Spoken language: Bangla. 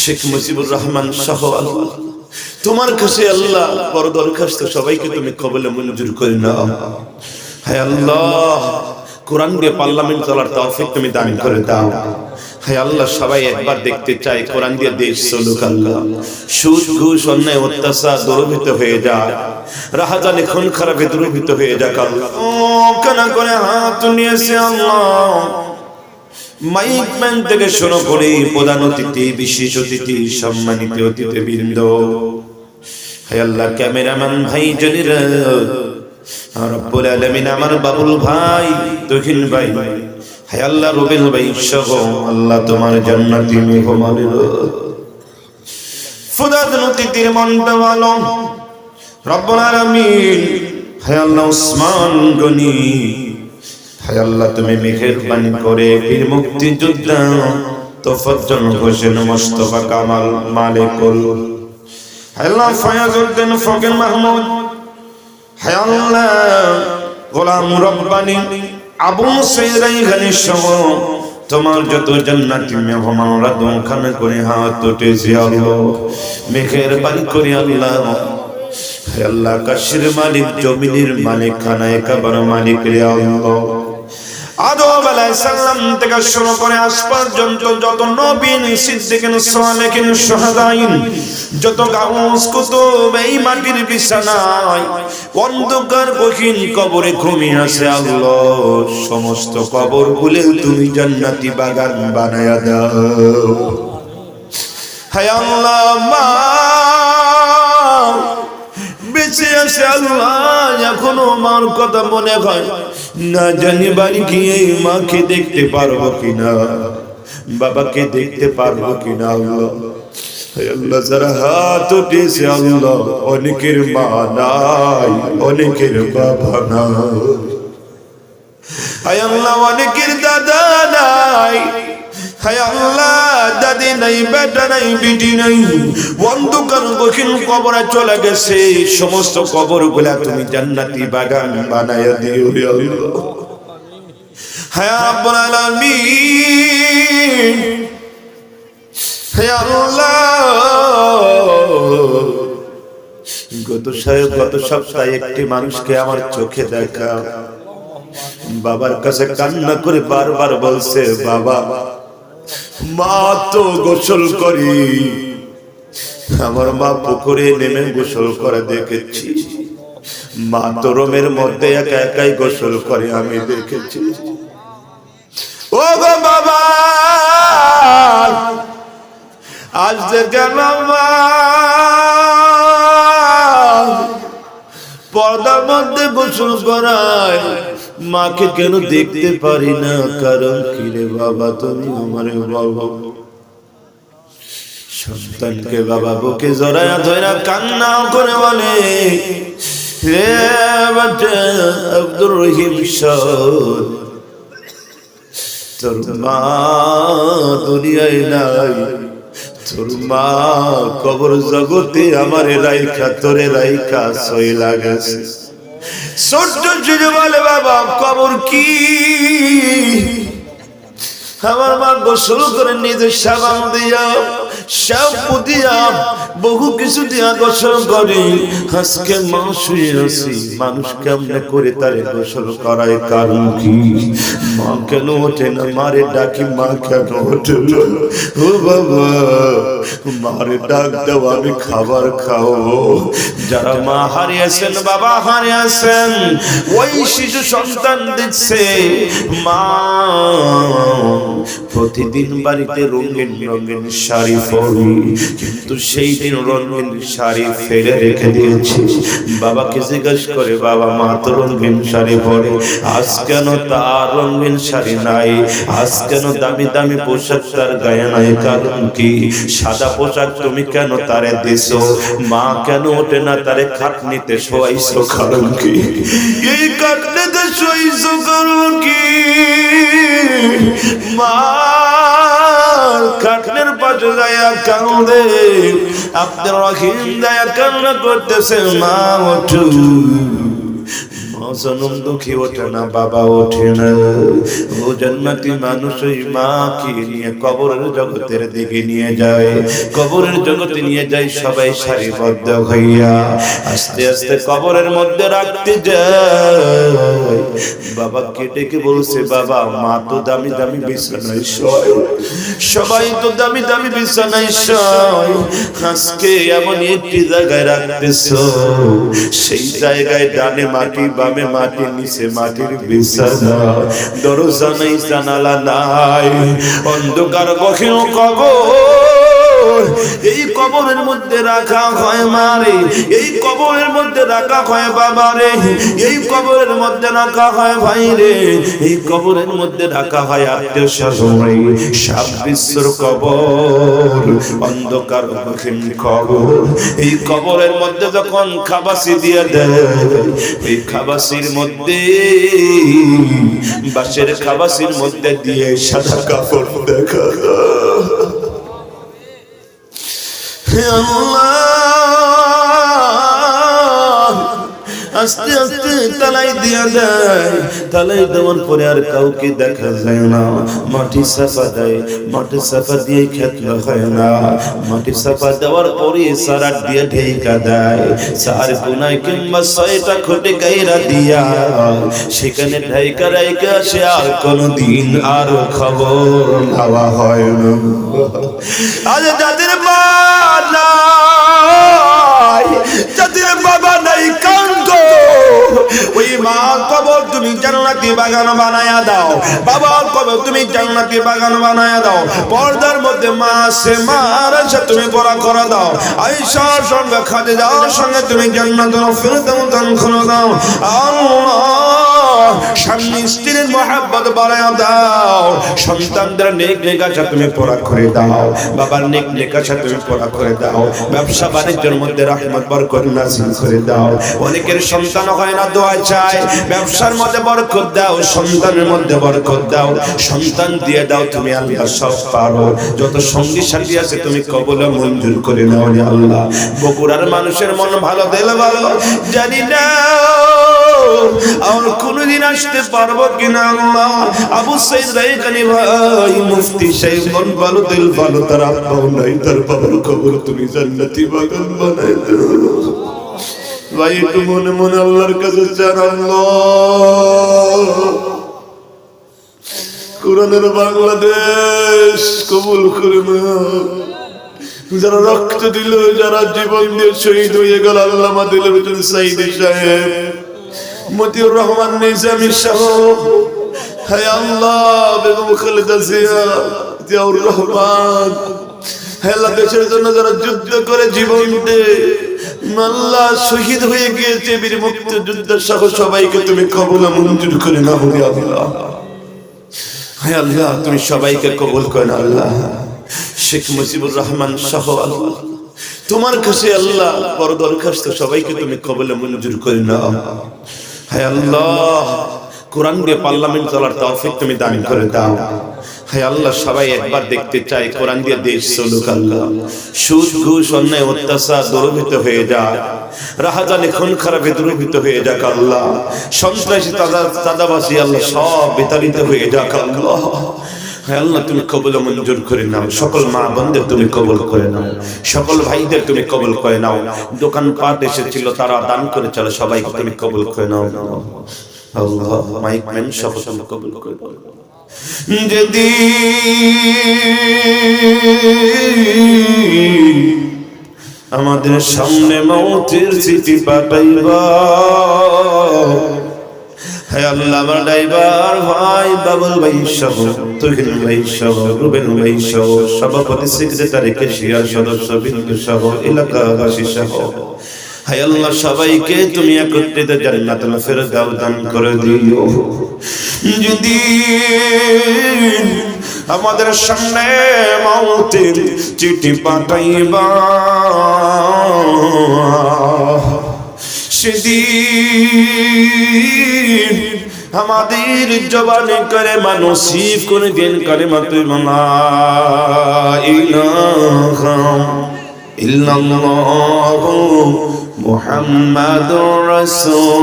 শেখ মুজিবুর রহমান সহ আল্লাহ তোমার কাছে আল্লাহ বড় দরখাস্ত, সবাইকে তুমি কবুলে মঞ্জুর করে নাও। হে আল্লাহ, কোরআন দিয়ে পার্লামেন্ট চলার তৌফিক তুমি দান করে দাও। হে আল্লাহ, সবাই একবার দেখতে চাই কোরআন দিয়ে দেশ চলুক আল্লাহ। সুদ ঘুষ অন্যায় অত্যাচার দূরীভূত হয়ে যায়, রাহাজানি খুন খারাপে দূরীভূত হয়ে যাক আল্লাহ। ও কানা করে হাত নিয়েছে আল্লাহ, মাইক ম্যান থেকে শুরু করে প্রধান অতিথি, বিশেষ অতিথি, সম্মানিত অতিথিবৃন্দ, হে আল্লাহ ক্যামেরাম্যান ভাই জনেরা, রব্বুল আলামিন আমার বাবুল ভাই, দখিল ভাই, হে আল্লাহ রবিল ভাই সহ আল্লাহ তোমার জান্নাতি মেহমানের ফুদাদ অতিথির মনটা ভালো রব্বুল আলামিন। হে আল্লাহ ওসমান গনি, হে আল্লাহ তুমি মেহেরবানি করে বীর মুক্তিযোদ্ধা তোফাজ্জল হোসেন মোস্তফা কামাল মালিকুল, হে আল্লাহ ফয়াজউদ্দিন ফকির মাহমুদ, হে আল্লাহ গোলাম রব্বানি আবু সাইদ রাইহানি সহ তোমার যত জান্নাতি মেহমানরা দোকানে করে হাত উঠেছে আল্লাহ মেহেরবানি করে আল্লাহ। হে আল্লাহ আকাশের মালিক, জমিনের মালিক, খানায়ে কাবার মালিক রে আল্লাহ, আদম আলাইহিস সালাম থেকে শুরু করে আজ পর্যন্ত যত নবী, সিদ্দিকিন, সালেহিন, শুহাদাইন, যত গাউস কুতুব এই মাটির বিছানায় অন্ধকার গহীন কবরে ঘুমিয়ে আছে আল্লাহ, সমস্ত কবর গুলো তুমি জান্নাতি বাগান বানায়া দাও। হে আল্লাহ মা বেঁচে আছে আল্লাহ, এখনো মার কথা মনে হয়, না জানি বাড়ি গিয়ে মাকে দেখতে পারবো কিনা, বাবাকে দেখতে পারবো কিনা আল্লাহ। হে আল্লাহ যারা হাত উঠেছে আল্লাহ, অনেকের মা নাই, অনেকের বাবা নাই, হে আল্লাহ অনেকের দাদা নাই, হে আল্লাহ দাদি নাই, বেটা নাই, বিটি নাই, অন্ধকার গহীন কবরে চলে গেছে, সমস্ত কবরগুলা তুমি জান্নাতি বাগান বানায়া দিও হে আল্লাহ। হে রব্বুল আলামিন, হে আল্লাহ গত সপ্তাহে একটি মানুষকে আমার চোখে দেখা, বাবার কাছে কান্না করে বারবার বলছে, বাবা মা তো গোসল করি, আমার মা পুকুরে নেমে গোসল করে দেখেছি, মা তো রুমের মধ্যে একা একাই গোসল করে আমি দেখেছি। ও গো বাবা, আজ থেকে মা পর্দার মধ্যে গোসল করায়, মাকে কেন দেখতে পারি না, কারণ কি রে বাবা তুমি আমার বাবা। সন্তানকে বাবা বুকে জড়ায়া ধইরা কান্না করে বলে, হে বাচ্চা আব্দুর রহিম সাহ, তোর মা দুনিয়ায় নাই, তোর মা কবর জগতে আমারে রাইখা তোরে রাইখা সইলা গেছে। ছোট্ট ছেলে বলে, বাবা কবর কি? আমার মা গোসল করে নিজে সাবান দিয়া, শ্যাম্পু দিয়া, বহু কিছু দিয়া গোসল করে। আজকে মা শুয়ে আছি, মানুষ কেমনে করে তারে গোসল করায়, কারণ কি? মা কেন ওঠে না? মারে ডাকি, মা কেন ওঠে না? ও বাবা মারে ডাক দাও, আমি খাবার খাও। যারা মা হারিয়েছেন, বাবা হারিয়েছেন, ওই শিশু সন্তান দিচ্ছে মা প্রতিদিন বাড়িতে রঙিন রঙিন শাড়ি পরি, কিন্তু সেই দিন রঙিন শাড়ি ফেলে রেখে দিয়েছি। বাবাকে জিজ্ঞাসা করে, বাবা মা তো রঙিন শাড়ি পরে, আজ কেন তার রঙিন শাড়ি নাই? আজ কেন দামি দামি পোশাক তার গায়ে নাই? কারণ কি? সাদা পোশাক তুমি কেন তারে দিছো? মা কেন ওঠে না তারে খাটনিতে শোয়াইছো? কারণ কি? এই খাটনিতে শোয়াইছো কারণ কি? মা খাটনের পাশে যাইয়া কাঁদে, আব্দুর রহিম যাইয়া কান্না করতেছে, মা ওঠো। মা জনম দুঃখী ওঠে না, বাবা ওঠে না। ও জান্নাতি মানুষ ওই মাকে নিয়ে কবরের জগতের দিকে নিয়ে যায়, কবরের জগতে নিয়ে যায় সবাই সারিবদ্ধ হইয়া। আস্তে আস্তে কবরের মধ্যে রাখতে যায়। বাবা কেটে বলছে, বাবা মা তো দামি দামি বিছানায় শোয়, সবাই তো দামি দামি বিছানায় শোয়, আজকে এমন একটি জায়গায় রাখতেছো, সেই জায়গায় ডানে মাটি বামে মাটি নিচে মাটির বিছানা, দরজা নেই জানালা নাই, অন্ধকার কঠিন কবর। এই কবরের মধ্যে রাখা হয় মারে, এই কবরের মধ্যে রাখা হয় বাবা রে, এই কবরের মধ্যে রাখা হয় ভাই রে, এই কবরের মধ্যে রাখা হয় আত্মীয় স্বজন। সাত বিশ্বর কবর, অন্ধকার কঠিন কবর। এই কবরের মধ্যে যখন খাবাসি দিয়ে দেয়, এই খাবাসির মধ্যে বাঁশের খাবাসির মধ্যে দিয়ে সাদা কাপড় দেখা আস্তে আস্তে তালাই দিয়া দেয়। তালাই দেওয়ার পরে আর কাউকে দেখা যায় না, মাটি সাফা দেয়, মাটি সাফা দিয়ে খেতলা হয় না, মাটি সাফা দেওয়ার পরে সারাট দিয়ে ঢেকা দেয়, চার কোনায় কিংবা 6টা খুঁটে গাইরা দিয়া সেখানে ঢেকা রাইকা সে আর কোনদিন আর খবর নেওয়া হয় না। আজ যাদের মা নাই, যাদের বাবা নাই, কান্দো, ওই মা কবর তুমি জান্নাতি বাগান বানায়া দাও, বাবা কবর তুমি জান্নাতি বাগান বানায়া দাও। পর্দার মধ্যে মা আছে, মার আছে তুমি পড়া করে দাও। আয়েশার সঙ্গে খাদিজার সঙ্গে তুমি জান্নাতুল ফিরদাউস দান করে দাও। আল্লাহ স্বামী স্ত্রীর মহব্বত বাড়ায়া দাও, সন্তানদের নেক নেকাশা তুমি পড়া করে দাও, বাবার নেক নেকাশা তুমি পড়া করে দাও। ব্যবসা বাণিজ্যের মধ্যে রহমত বরকত নাযিল করে দাও। অনেকের সন্তান হয় না, দোয়া চায়, ব্যবসার মধ্যে বরকত দাও, সন্তানের মধ্যে বরকত দাও, সন্তান দিয়ে দাও তুমি আল্লাহ, সব পারো। যত সঙ্গী সাথী আছে তুমি কবুল মঞ্জুর করে নাও রে আল্লাহ। বগুড়ার মানুষের মন ভালো, দিল ভালো, জানি না আর কোনদিন আসতে পারবো কিনা আল্লাহ। আবু সাইদ রায়কানি ভাই মুফতি সাহেব মন ভালো, দিল ভালো, তার আব্বাও নাই, তার বাবার কবর তুমি জান্নাতি বাগান বানাই দাও ভাই। একটু মনে মনে আল্লাহর কাছে চান, আল্লাহ কোরআনের বাংলাদেশ কবুল করে নাও। যারা রক্ত দিল, যারা জীবন দিয়ে শহীদ হয়ে গেল, আল্লামা দিলরুদ্দিন সাইদি সাহেব, মতিউর রহমান নিজামী সহ, হায় আল্লাহ বেগম খালেদা জিয়া, জিয়াউর রহমান, হেলা দেশের জন্য যারা যুদ্ধ করে জীবন দিয়ে আল্লাহ শহীদ হয়ে গিয়েছে, বীর মুক্তিযুদ্ধ সহ সবাইকে তুমি কবুল মঞ্জুর করে নাও হে আল্লাহ। হায় আল্লাহ তুমি সবাইকে কবুল করে নাও আল্লাহ। শেখ মুজিবুর রহমান সহ আল্লাহ তোমার কাছে আল্লাহ বড় দরখাস্ত, সবাইকে তুমি কবুল মঞ্জুর করে নাও। হায় আল্লাহ কোরআন দিয়ে পার্লামেন্ট চলার তৌফিক তুমি দান করে দাও। হায় আল্লাহ সবাই একবার দেখতে চাই কোরআন দিয়ে দেশ চলুক আল্লাহ। সুদ ঘুষ অন্যায় অত্যাচার দূরীভূত হয়ে যাক, রাহাজানি খুন খারাপে দূরীভূত হয়ে যাক আল্লাহ। সন্ত্রাসী চাঁদাবাসী আল্লাহ সব বিতাড়িত হয়ে যাক আল্লাহ। হায় আল্লাহ তুমি কবুল মঞ্জুর করে নাও। সকল মা বোনদের তুমি কবুল করে নাও, সকল ভাইদের তুমি কবুল করে নাও। দোকান পাট এসেছিল তারা দান করে চলো, সবাইকে তুমি কবুল করে নাও আল্লাহ। মাইক ম্যান সব তুমি কবুল করে নাও। যদি আমাদের সামনে মৌতের চিঠি পাঠাইবা, হে আল্লাহ আমার ড্রাইভার ভাই বাবুল ভাই সহ, তুহিন ভাই সহ, রুবেল ভাই সহ, সভাপতি সেক্রেটারি কেশিয়ার সদস্য বিন্দু সহ, এলাকাবাসী সহ, হে আল্লাহ সবাইকে তুমি একত্রিত জান্নাতুল ফিরদাউস দান করে দিও। যদি আমাদের সামনে মৌতের চিঠি পাঠাইবা, সেদিন আমাদের জবানে করে মানসিক করে দিন কালিমাতুল লা ইলাহা ইল্লাল্লাহু মুহাম্মাদুর রাসূলুল্লাহ।